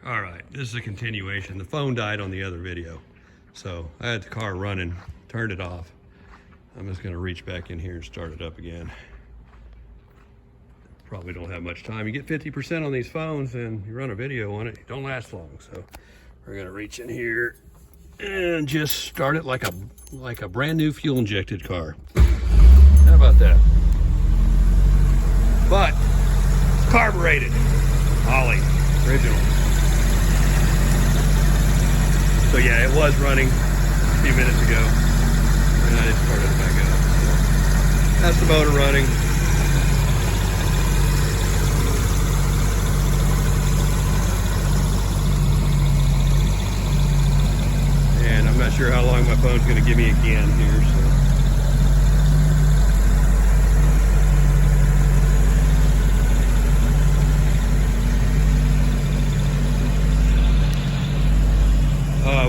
All right, this is a continuation. The phone died on the other video, so I had the car running, turned it off. I'm just gonna reach back in here and start it up again. Probably don't have much time. You get 50% on these phones and you run a video on it, it don't last long. So we're gonna reach in here and just start it like a brand new fuel injected car. How about that? But it's carbureted, Ollie, original. So yeah, it was running a few minutes ago, and I just started it back up. So that's the motor running. And I'm not sure how long my phone's going to give me again here. So.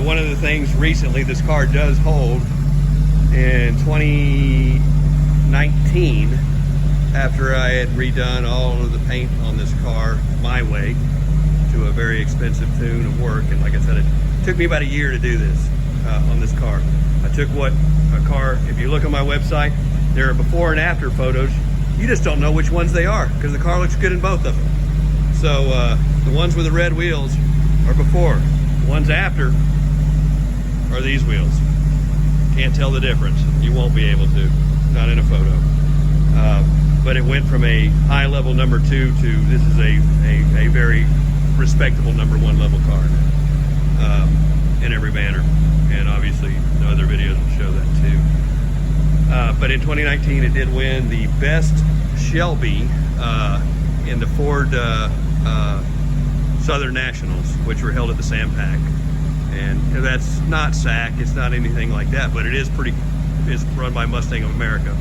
One of the things recently this car does hold, in 2019, after I had redone all of the paint on this car my way to a very expensive tune of work, and like I said, it took me about a year to do this on this car. I took what a car, if you look on my website, there are before and after photos. You just don't know which ones they are because the car looks good in both of them. So the ones with the red wheels are before. The ones after are these wheels. Can't tell the difference. You won't be able to, not in a photo. But it went from a high level number 2 to this is a very respectable number 1 level car in every manner. And obviously the other videos will show that too. But in 2019 it did win the best Shelby in the Ford Southern Nationals, which were held at the Sam Pack. And that's not SAC, it's not anything like that, but it is it's run by Mustang of America.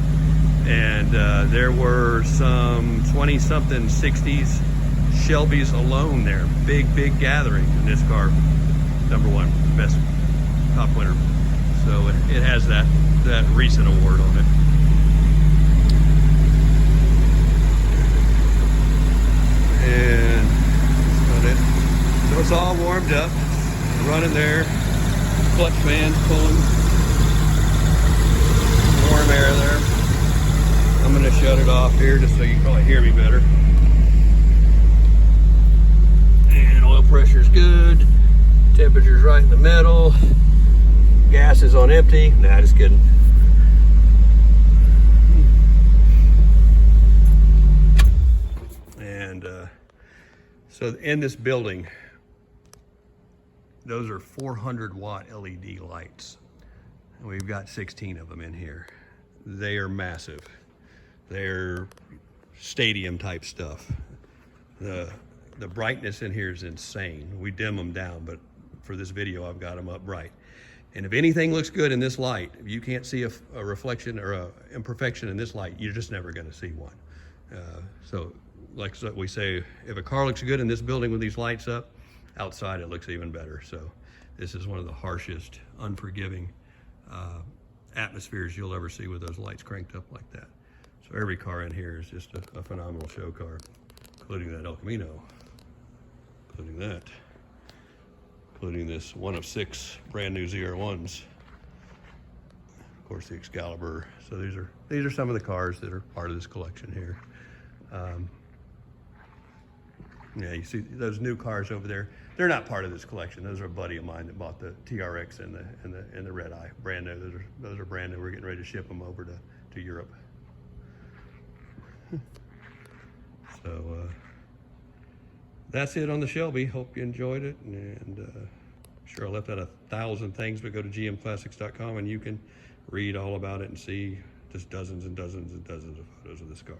And there were some 20-something 60s Shelbys alone there. Big gathering in this car. Number 1, best top winner. So it has that recent award on it. And that's about it. So it's all warmed up. Running there, clutch fans pulling, warm air there. I'm going to shut it off here just so you can probably hear me better. And oil pressure's good, temperature's right in the middle, gas is on empty. Nah, just kidding. And so in this building, those are 400-watt LED lights. And we've got 16 of them in here. They are massive. They're stadium type stuff. The brightness in here is insane. We dim them down, but for this video, I've got them up bright. And if anything looks good in this light, if you can't see a reflection or an imperfection in this light, you're just never gonna see one. So like we say, if a car looks good in this building with these lights up, outside it looks even better. So this is one of the harshest, unforgiving atmospheres you'll ever see with those lights cranked up like that. So every car in here is just a phenomenal show car, including that El Camino, including that, including this one of 6 brand new ZR1s. Of course, the Excalibur. So these are some of the cars that are part of this collection here. Yeah, you see those new cars over there. They're not part of this collection. Those are a buddy of mine that bought the TRX and the Red Eye, brand new. Those are brand new. We're getting ready to ship them over to Europe. So that's it on the Shelby. Hope you enjoyed it, and sure I left out 1,000 things, but go to gmclassics.com and you can read all about it and see just dozens and dozens and dozens of photos of this car.